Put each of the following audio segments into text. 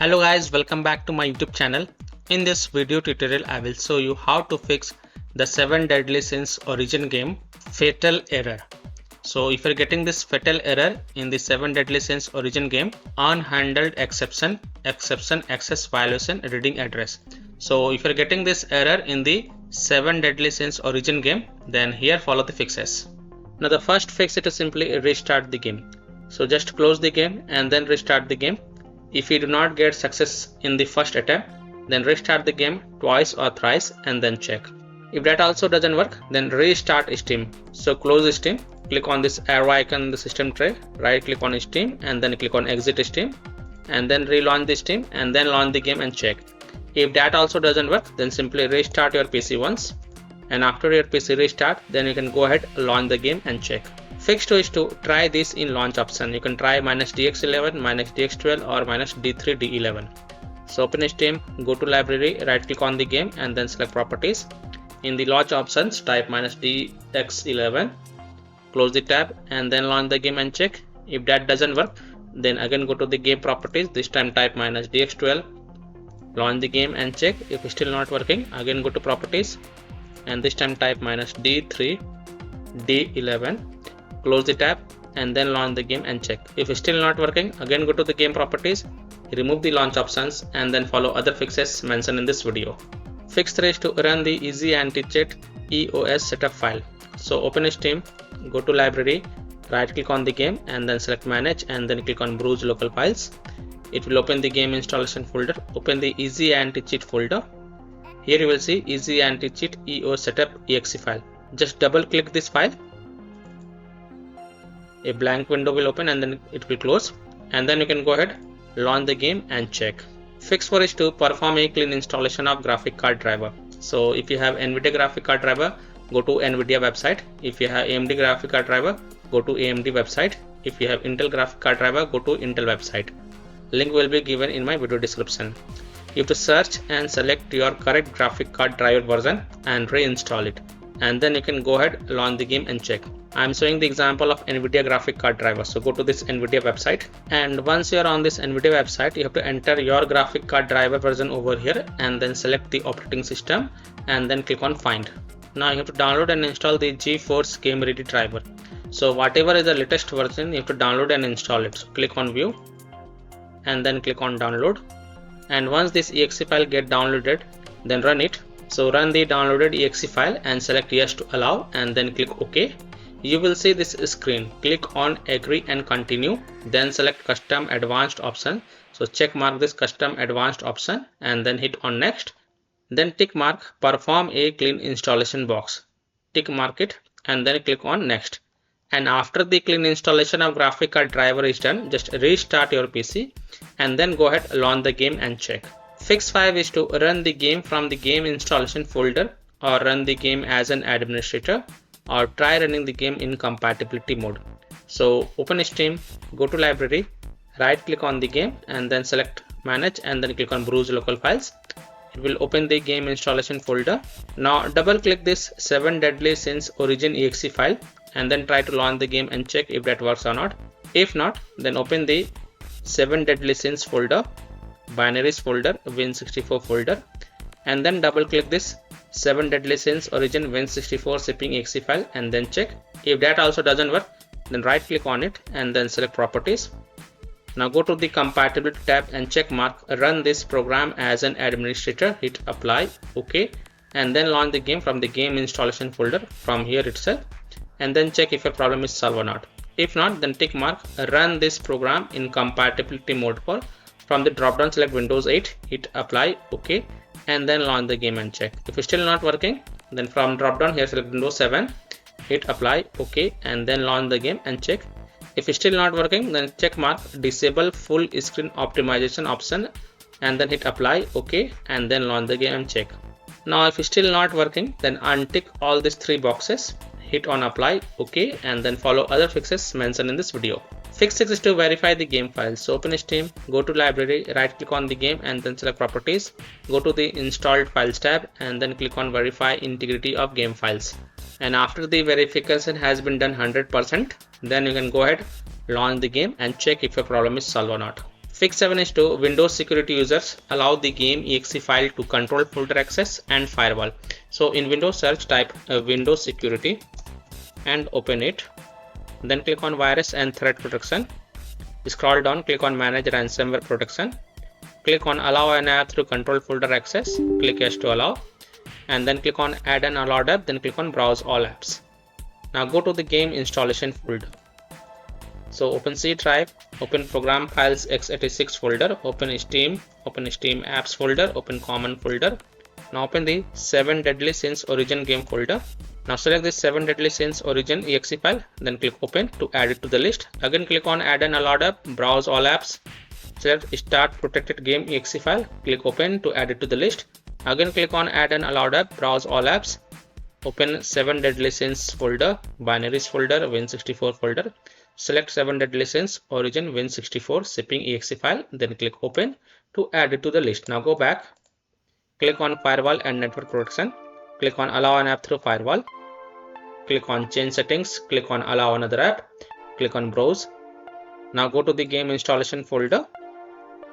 Hello guys, welcome back to my YouTube channel. In this video tutorial I will show you how to fix the 7 deadly sins origin game fatal error. So if you're getting this fatal error in the 7 deadly sins origin game, unhandled exception access violation reading address. So if you're getting this error in the 7 deadly sins origin game, then here follow the fixes. Now the first fix is to simply restart the game. So just close the game and then restart the game. If you do not get success in the first attempt, then restart the game twice or thrice and then check. If that also doesn't work, then restart Steam. So close Steam, click on this arrow icon in the system tray, right click on Steam and then click on exit Steam and then relaunch the Steam and then launch the game and check. If that also doesn't work, then simply restart your PC once, and after your PC restart, then you can go ahead, launch the game and check. Fix 2 is to try this in launch option. You can try -dx11, -dx12 or -d3, d11. So open Steam, go to library, right click on the game and then select properties. In the launch options, type -dx11, close the tab and then launch the game and check. If that doesn't work, then again go to the game properties, this time type -dx12, launch the game and check. If it's still not working, again go to properties and this time type -d3, d11, close the tab and then launch the game and check. If it's still not working, again go to the game properties, remove the launch options and then follow other fixes mentioned in this video. Fix 3 is to run the easy anti-cheat EOS setup file. So open Steam, go to library, right click on the game and then select manage and then click on browse local files. It will open the game installation folder. Open the easy anti-cheat folder. Here you will see easy anti-cheat EOS setup exe file. Just double click this file. A blank window will open and then it will close, and then you can go ahead, launch the game and check. Fix 4 is to perform a clean installation of graphic card driver. So if you have NVIDIA graphic card driver, go to NVIDIA website. If you have AMD graphic card driver, go to AMD website. If you have Intel graphic card driver, go to Intel website. Link will be given in my video description. You have to search and select your correct graphic card driver version and reinstall it, and then you can go ahead, launch the game and check. I am showing the example of NVIDIA graphic card driver. So go to this NVIDIA website, and once you are on this NVIDIA website, you have to enter your graphic card driver version over here and then select the operating system and then click on find. Now you have to download and install the GeForce Game Ready driver. So whatever is the latest version, you have to download and install it. So click on view and then click on download, and once this exe file get downloaded, then run it. So run the downloaded exe file and select yes to allow and then click OK. You will see this screen. Click on agree and continue, then select custom advanced option. So check mark this custom advanced option and then hit on next. Then tick mark perform a clean installation box. Tick mark it and then click on next. And after the clean installation of graphic card driver is done, just restart your PC and then go ahead, launch the game and check. Fix 5 is to run the game from the game installation folder or run the game as an administrator, or try running the game in compatibility mode. So open Steam, go to library, right click on the game and then select manage and then click on browse local files. It will open the game installation folder. Now double click this 7 deadly sins origin exe file and then try to launch the game and check if that works or not. If not, then open the 7 deadly sins folder, binaries folder, Win64 folder, and then double click this 7 deadly sins origin Win64 shipping exe file and then check. If that also doesn't work, then right click on it and then select properties. Now go to the compatibility tab and check mark run this program as an administrator, hit apply, OK, and then launch the game from the game installation folder from here itself, and then check if your problem is solved or not. If not, then tick mark run this program in compatibility mode for. From the drop down select Windows 8, hit apply, OK, and then launch the game and check. If it's still not working, then from drop down here select Windows 7, hit apply, OK, and then launch the game and check. If it's still not working, then check mark disable full screen optimization option and then hit apply, OK, and then launch the game and check. Now if it's still not working, then untick all these 3 boxes, hit on apply, OK, and then follow other fixes mentioned in this video. Fix 6 is to verify the game files. So open Steam, go to library, right click on the game and then select properties. Go to the installed files tab and then click on verify integrity of game files. And after the verification has been done 100%, then you can go ahead, launch the game and check if your problem is solved or not. Fix 7 is to Windows security users allow the game exe file to control folder access and firewall. So in Windows search, type Windows security and open it. Then click on virus and threat protection. Scroll down, click on manage ransomware protection. Click on allow an app through control folder access. Click yes to allow. And then click on add an allowed app. Then click on browse all apps. Now go to the game installation folder. So open C drive, open program files x86 folder, open Steam apps folder, open common folder. Now open the 7 deadly sins origin game folder. Now select this 7 deadly sins origin exe file, then click open to add it to the list. Again click on add an allowed app, browse all apps, select start protected game exe file, click open to add it to the list. Again click on add an allowed app, browse all apps, open 7 deadly sins folder, binaries folder, win64 folder. Select 7 deadly sins origin win64 shipping exe file, then click open to add it to the list. Now go back, click on firewall and network protection, click on allow an app through firewall, click on change settings, click on allow another app, click on browse. Now go to the game installation folder.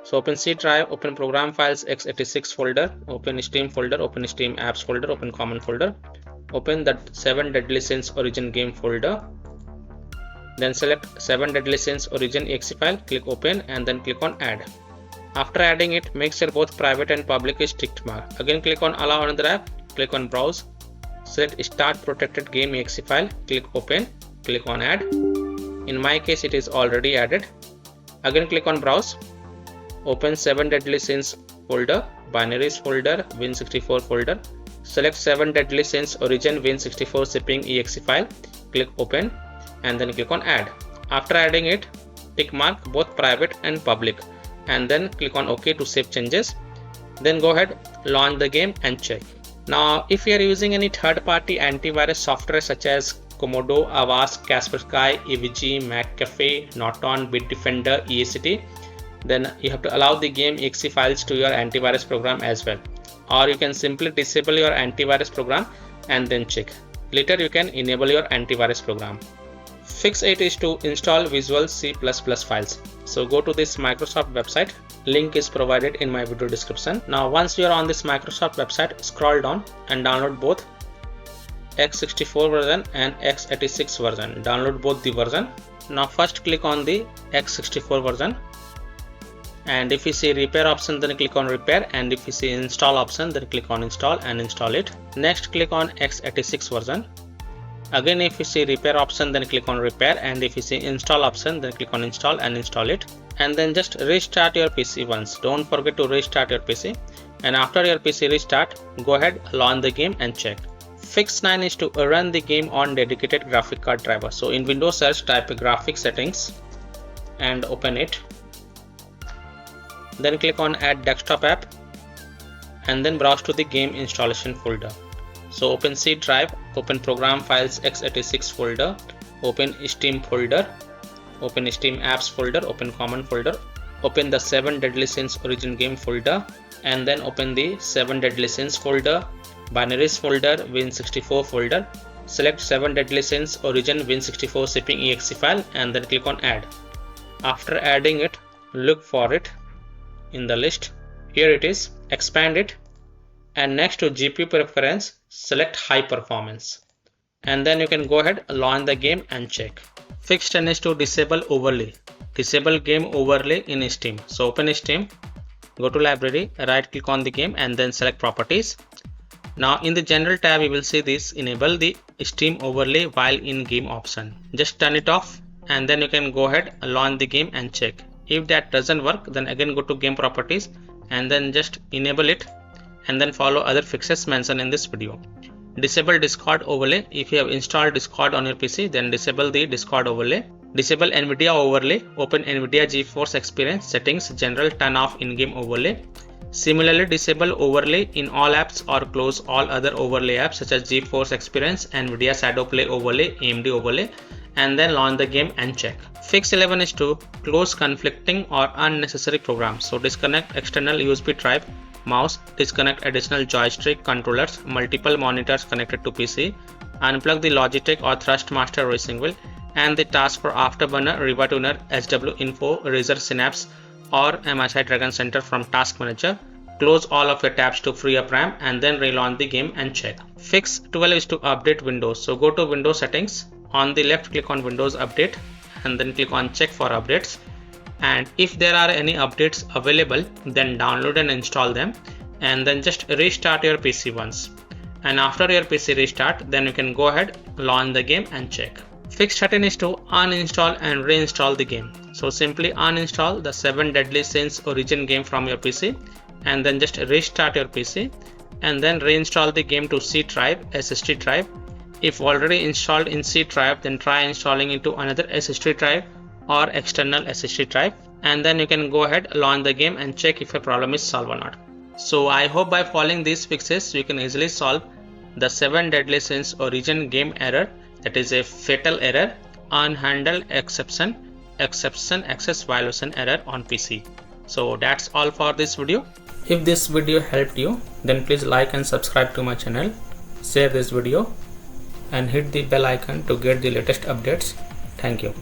So open C drive, open program files x86 folder, open Steam folder, open Steam apps folder, open common folder, open that 7 deadly sins origin game folder. Then select 7 deadly sins origin exe file, click open and then click on add. After adding it, make sure both private and public is ticked mark. Again click on allow another app, click on browse, select start protected game exe file, click open, click on add. In my case it is already added. Again click on browse, open 7 deadly sins folder, binaries folder, win64 folder, select 7 deadly sins origin win64 shipping exe file, click open and then click on add. After adding it, tick mark both private and public and then click on OK to save changes. Then go ahead, launch the game and check. Now if you are using any third-party antivirus software such as Komodo, Avast, Kaspersky, EVG, McAfee, Norton, Bitdefender, EACT, then you have to allow the game exe files to your antivirus program as well. Or you can simply disable your antivirus program and then check. Later you can enable your antivirus program. Fix 8 is to install Visual C++ files. So go to this Microsoft website. Link is provided in my video description. Now once you are on this Microsoft website, scroll down and download both x64 version and x86 version. Download both the version. Now first click on the x64 version. And if you see repair option, then click on repair, and if you see install option, then click on install and install it. Next click on x86 version. Again if you see repair option, then click on repair, and if you see install option, then click on install and install it. And then just restart your PC once. Don't forget to restart your PC. And after your PC restart, go ahead, launch the game and check. Fix 9 is to run the game on dedicated graphic card driver. So in Windows search, type graphic settings and open it. Then click on add desktop app and then browse to the game installation folder. So open C drive, open program files x86 folder, open Steam folder, open Steam apps folder, open common folder, open the 7 deadly sins origin game folder, and then open the 7 deadly sins folder, binaries folder, win64 folder. Select 7 deadly sins origin win64 shipping exe file and then click on add. After adding it, look for it in the list. Here it is. Expand it, and next to GPU preference, select high performance, and then you can go ahead, launch the game and check. Fix 10 is to disable overlay. Disable game overlay in Steam. So open Steam, go to library, right click on the game and then select properties. Now in the general tab you will see this enable the Steam overlay while in game option. Just turn it off and then you can go ahead, launch the game and check. If that doesn't work, then again go to game properties and then just enable it and then follow other fixes mentioned in this video. Disable Discord overlay. If you have installed Discord on your PC, then disable the Discord overlay. Disable NVIDIA overlay. Open NVIDIA GeForce Experience settings, general, turn off in-game overlay. Similarly, disable overlay in all apps or close all other overlay apps such as GeForce Experience, NVIDIA Shadowplay overlay, AMD overlay, and then launch the game and check. Fix 11 is to close conflicting or unnecessary programs. So disconnect external USB drive, mouse, disconnect additional joystick controllers, multiple monitors connected to PC, unplug the Logitech or Thrustmaster racing wheel, and the task for Afterburner, RivaTuner, HW Info, Razer Synapse or MSI Dragon Center from Task Manager. Close all of your tabs to free up RAM and then relaunch the game and check. Fix 12 is to update Windows. So go to Windows settings. On the left, click on Windows Update and then click on Check for updates. And if there are any updates available, then download and install them, and then just restart your PC once. And after your PC restart, then you can go ahead, launch the game and check. Fix 13 is to uninstall and reinstall the game. So simply uninstall the 7 Deadly Sins Origin game from your PC and then just restart your PC and then reinstall the game to C drive, SSD drive. If already installed in C drive, then try installing into another SSD drive or external SSD drive, and then you can go ahead, launch the game and check if a problem is solved or not. So I hope by following these fixes you can easily solve the 7 Deadly Sins Origin game error, that is a fatal error, unhandled exception access violation error on PC. So that's all for this video. If this video helped you, then please like and subscribe to my channel, share this video and hit the bell icon to get the latest updates. Thank you.